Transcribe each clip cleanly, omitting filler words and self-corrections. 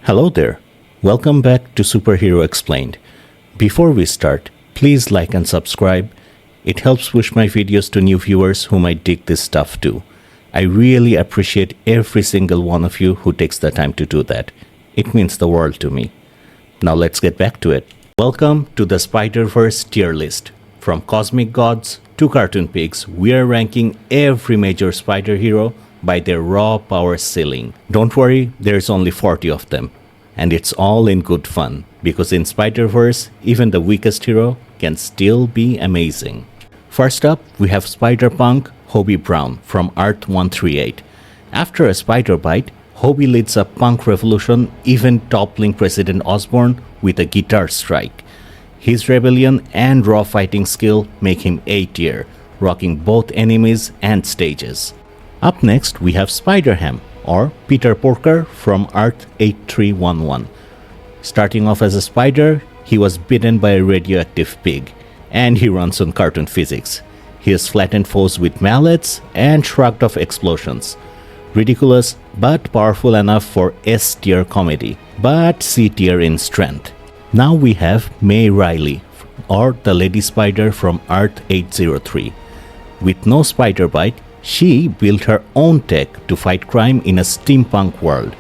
Hello there. Welcome back to Superhero Explained. Before we start, please like and subscribe. It helps push my videos to new viewers who might dig this stuff too. I really appreciate every single one of you who takes the time to do that. It means the world to me. Now let's get back to it. Welcome to the Spider-Verse tier list. From cosmic gods to cartoon pigs, we are ranking every major spider hero by their raw power ceiling. Don't worry, there's only 40 of them. And it's all in good fun, because in Spider-Verse, even the weakest hero can still be amazing. First up, we have Spider-Punk Hobie Brown from Earth 138. After a spider bite, Hobie leads a punk revolution, even toppling President Osborn with a guitar strike. His rebellion and raw fighting skill make him A-tier, rocking both enemies and stages. Up next, we have Spider-Ham, or Peter Porker from Earth 8311. Starting off as a spider, he was bitten by a radioactive pig, and he runs on cartoon physics. He has flattened foes with mallets and shrugged off explosions. Ridiculous, but powerful enough for S-tier comedy, but C-tier in strength. Now we have May Riley, or the Lady Spider from Earth 803. With no spider bite, she built her own tech to fight crime in a steampunk world.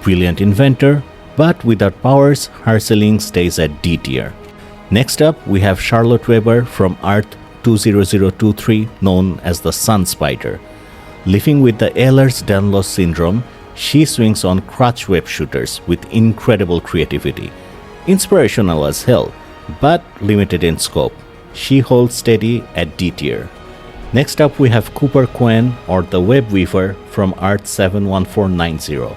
Brilliant inventor, but without powers, her ceiling stays at D tier. Next up, we have Charlotte Weber from Earth 20023, known as the Sun Spider. Living with the Ehlers-Danlos syndrome, she swings on crotch web shooters with incredible creativity. Inspirational as hell, but limited in scope. She holds steady at D tier. Next up, we have Cooper Cohen, or the Web Weaver from Earth 71490.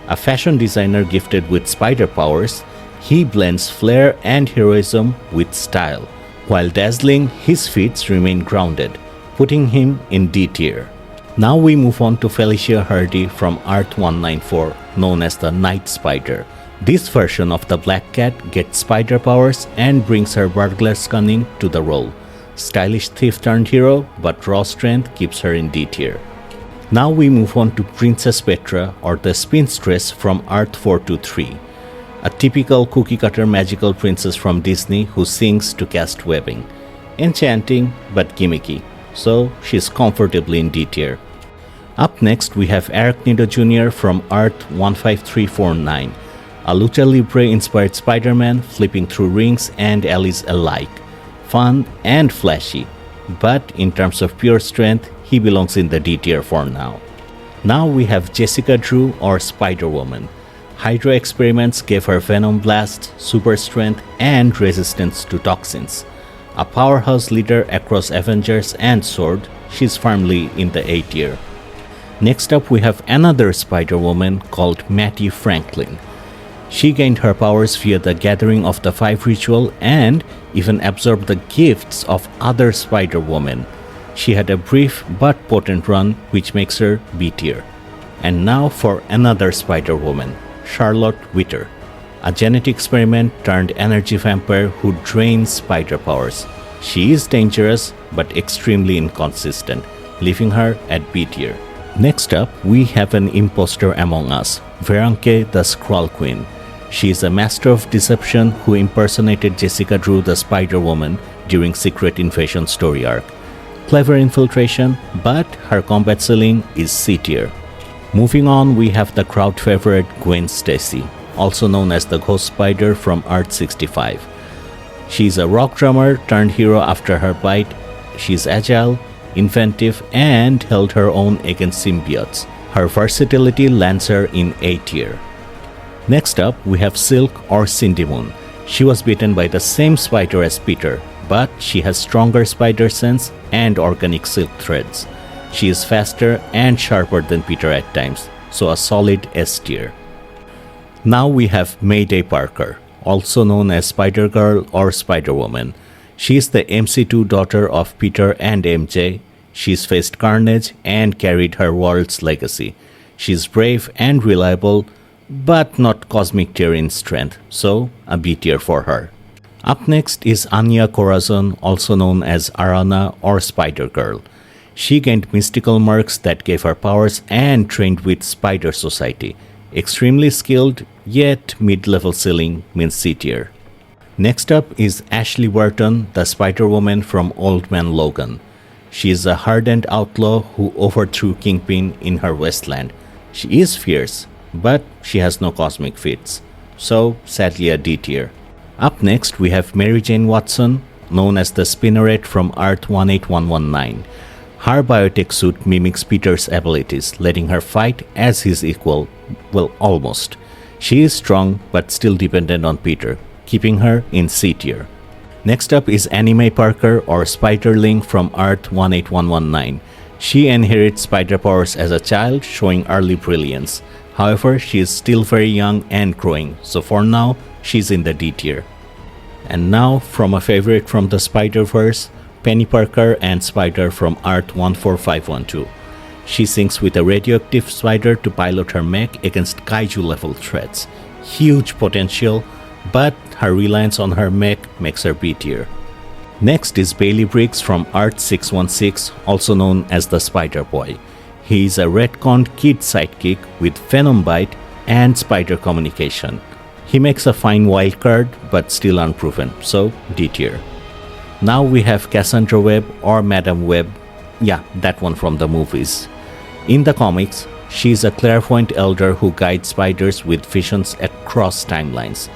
A fashion designer gifted with spider powers, he blends flair and heroism with style. While dazzling, his feats remain grounded, putting him in D tier. Now we move on to Felicia Hardy from Earth 194, known as the Night Spider. This version of the Black Cat gets spider powers and brings her burglar's cunning to the role. Stylish thief turned hero, but raw strength keeps her in D tier. Now we move on to Princess Petra, or the Spinstress from Earth 423. A typical cookie-cutter magical princess from Disney who sings to cast webbing. Enchanting, but gimmicky, so she's comfortably in D tier. Up next, we have Arachnido Jr. from Earth 15349. A Lucha Libre-inspired Spider-Man flipping through rings and alleys alike. Fun and flashy, but in terms of pure strength, he belongs in the D tier for now. Now we have Jessica Drew, or Spider-Woman. Hydra experiments gave her Venom Blast, super strength, and resistance to toxins. A powerhouse leader across Avengers and S.W.O.R.D., she's firmly in the A tier. Next up, we have another Spider-Woman called Mattie Franklin. She gained her powers via the Gathering of the Five ritual and even absorbed the gifts of other Spider-Women. She had a brief but potent run, which makes her B tier. And now for another Spider-Woman, Charlotte Witter, a genetic experiment turned energy vampire who drains spider powers. She is dangerous but extremely inconsistent, leaving her at B tier. Next up, we have an imposter among us, Veranke the Skrull Queen. She is a master of deception who impersonated Jessica Drew the Spider-Woman during Secret Invasion story arc. Clever infiltration, but her combat ceiling is C tier. Moving on, we have the crowd favorite Gwen Stacy, also known as the Ghost Spider from Earth 65. She is a rock drummer turned hero after her bite. She is agile, inventive, and held her own against symbiotes. Her versatility lands her in A tier. Next up, we have Silk, or Cindy Moon. She was bitten by the same spider as Peter, but she has stronger spider sense and organic silk threads. She is faster and sharper than Peter at times, so a solid S tier. Now we have Mayday Parker, also known as Spider-Girl or Spider-Woman. She is the MC2 daughter of Peter and MJ. She's faced carnage and carried her world's legacy. She's brave and reliable, but not cosmic tier in strength, so a B tier for her. Up next is Anya Corazon, also known as Arana or Spider-Girl. She gained mystical marks that gave her powers and trained with Spider Society. Extremely skilled, yet mid-level ceiling means C tier. Next up is Ashley Burton, the Spider-Woman from Old Man Logan. She is a hardened outlaw who overthrew Kingpin in her wasteland. She is fierce, but she has no cosmic feats, so sadly a D tier. Up next we have Mary Jane Watson, known as the Spinneret from Earth 18119. Her biotech suit mimics Peter's abilities, letting her fight as his equal, well, almost. She is strong but still dependent on Peter, keeping her in C tier. Next up is Annie Mae Parker or Spiderling from Earth 18119. She inherits spider powers as a child, showing early brilliance. However, she is still very young and growing, so for now, she's in the D tier. And now, from a favorite from the Spider-Verse, Penny Parker and Spider from Earth 14512. She syncs with a radioactive spider to pilot her mech against kaiju-level threats. Huge potential, but her reliance on her mech makes her B tier. Next is Bailey Briggs from Earth 616, also known as the Spider Boy. He is a retconned kid sidekick with Venom Bite and spider communication. He makes a fine wildcard, but still unproven, so D tier. Now we have Cassandra Webb or Madam Webb, yeah, that one from the movies. In the comics, she is a clairvoyant elder who guides spiders with visions across timelines.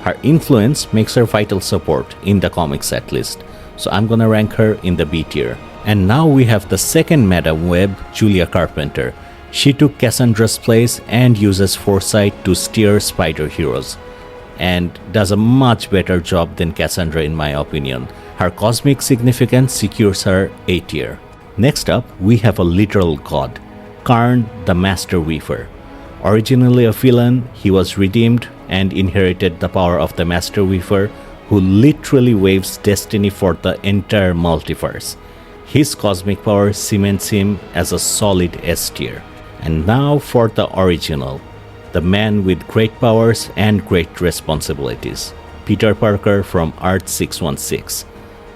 Her influence makes her vital support, in the comics at least, so I'm gonna rank her in the B tier. And now we have the second Madam Web, Julia Carpenter. She took Cassandra's place and uses foresight to steer spider heroes, and does a much better job than Cassandra in my opinion. Her cosmic significance secures her A tier. Next up, we have a literal god, Karn the Master Weaver. Originally a villain, he was redeemed and inherited the power of the Master Weaver, who literally waves destiny for the entire multiverse. His cosmic power cements him as a solid S tier. And now for the original, the man with great powers and great responsibilities, Peter Parker from Earth 616.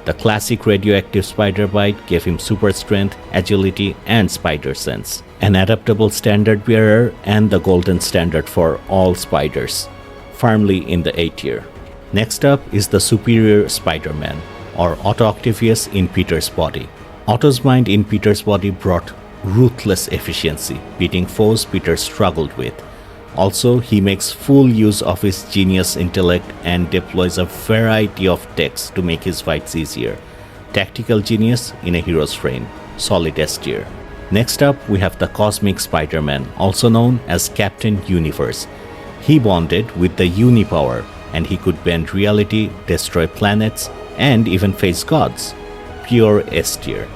The classic radioactive spider bite gave him super strength, agility, and spider sense. An adaptable standard bearer and the golden standard for all spiders, firmly in the A tier. Next up is the superior Spider-Man, or Otto Octavius in Peter's body. Otto's mind in Peter's body brought ruthless efficiency, beating foes Peter struggled with. Also, he makes full use of his genius intellect and deploys a variety of techs to make his fights easier. Tactical genius in a hero's frame, solid S tier. Next up, we have the Cosmic Spider-Man, also known as Captain Universe. He bonded with the Unipower, and he could bend reality, destroy planets, and even face gods. Pure S tier.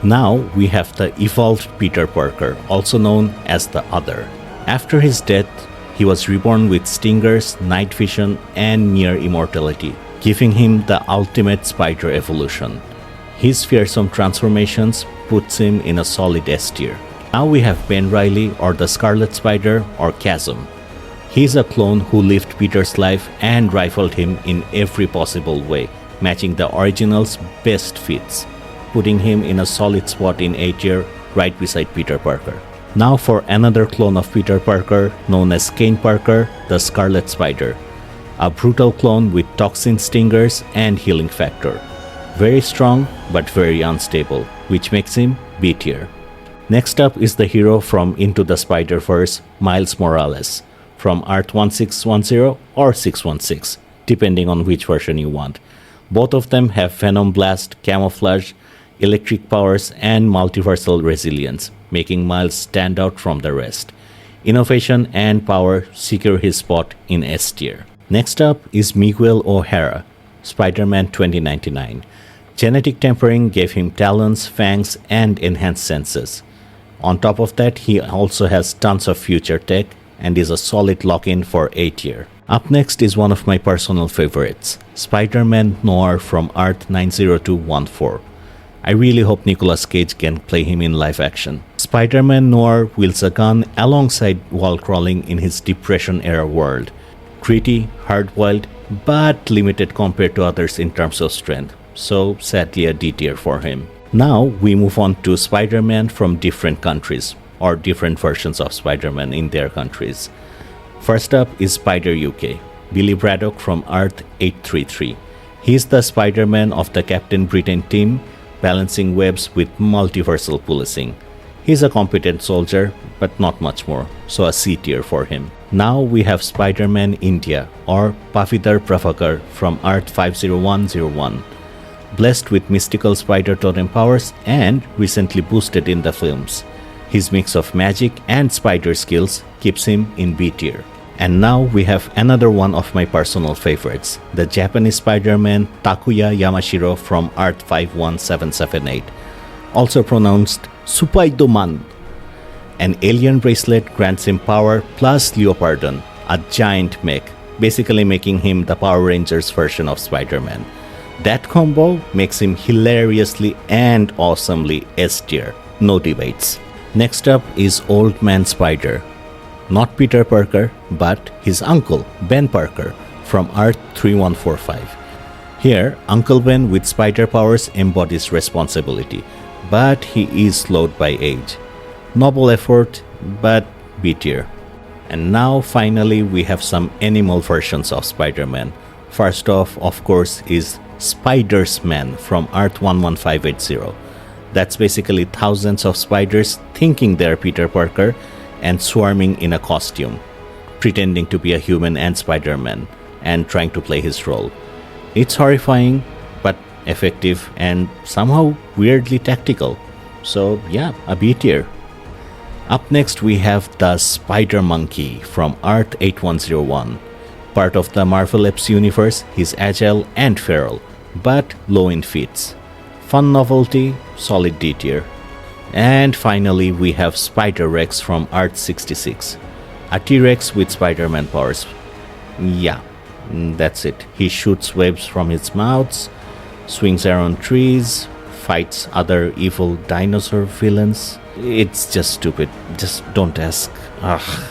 Now we have the evolved Peter Parker, also known as the Other. After his death, he was reborn with stingers, night vision, and near immortality, giving him the ultimate spider evolution. His fearsome transformations puts him in a solid S tier. Now we have Ben Reilly or the Scarlet Spider or Chasm. He is a clone who lived Peter's life and rifled him in every possible way, matching the original's best feats, putting him in a solid spot in A tier right beside Peter Parker. Now for another clone of Peter Parker known as Kane Parker, the Scarlet Spider. A brutal clone with toxin stingers and healing factor. Very strong but very unstable, which makes him B tier. Next up is the hero from Into the Spider-Verse, Miles Morales, from Earth 1610 or 616, depending on which version you want. Both of them have Venom Blast, Camouflage, electric powers, and multiversal resilience, making Miles stand out from the rest. Innovation and power secure his spot in S tier. Next up is Miguel O'Hara, Spider-Man 2099. Genetic tempering gave him talons, fangs, and enhanced senses. On top of that, he also has tons of future tech and is a solid lock-in for A tier. Up next is one of my personal favorites, Spider-Man Noir from Earth 90214. I really hope Nicolas Cage can play him in live action. Spider-Man Noir wields a gun alongside wall crawling in his Depression-era world. Gritty, hard-boiled, but limited compared to others in terms of strength, so sadly a D tier for him. Now we move on to Spider-Man from different countries, or different versions of Spider-Man in their countries. First up is Spider UK, Billy Braddock from Earth 833. He's the Spider-Man of the Captain Britain team, balancing webs with multiversal policing. He's a competent soldier, but not much more, so a C tier for him. Now we have Spider-Man India, or Pafidar Pravakar from Earth 50101. Blessed with mystical spider totem powers and recently boosted in the films. His mix of magic and spider skills keeps him in B tier. And now we have another one of my personal favorites, the Japanese Spider-Man Takuya Yamashiro from Earth 51778, also pronounced Spidey. An alien bracelet grants him power plus Leopardon, a giant mech, basically making him the Power Rangers version of Spider-Man. That combo makes him hilariously and awesomely S tier, no debates. Next up is Old Man Spider. Not Peter Parker, but his uncle, Ben Parker, from Earth 3145. Here, Uncle Ben with spider powers embodies responsibility, but he is slowed by age. Noble effort, but B tier. And now finally we have some animal versions of Spider-Man. First off, of course, is Spider's Man from Earth 11580. That's basically thousands of spiders thinking they're Peter Parker and swarming in a costume, pretending to be a human and Spider-Man, and trying to play his role. It's horrifying, but effective and somehow weirdly tactical. So yeah, a B tier. Up next we have the Spider Monkey from Earth 8101. Part of the Marvel Apes universe, he's agile and feral, but low in feats. Fun novelty, solid D tier. And finally we have Spider-Rex from Earth 66. A T-Rex with Spider-Man powers. Yeah, that's it. He shoots webs from his mouth, swings around trees, fights other evil dinosaur villains. It's just stupid. Just don't ask. Ugh.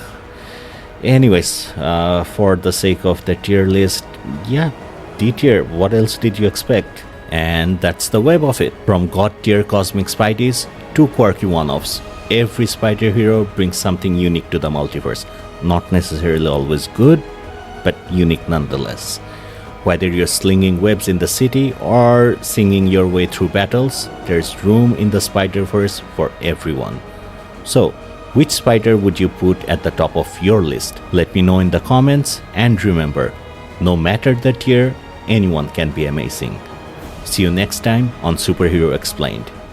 Anyways, for the sake of the tier list, yeah, D tier. What else did you expect? And that's the web of it. From God tier cosmic Spideys to quirky one-offs, every spider hero brings something unique to the multiverse. Not necessarily always good, but unique nonetheless. Whether you're slinging webs in the city or singing your way through battles, there's room in the Spider-Verse for everyone. So, which spider would you put at the top of your list? Let me know in the comments, and remember, no matter the tier, anyone can be amazing. See you next time on Superhero Explained.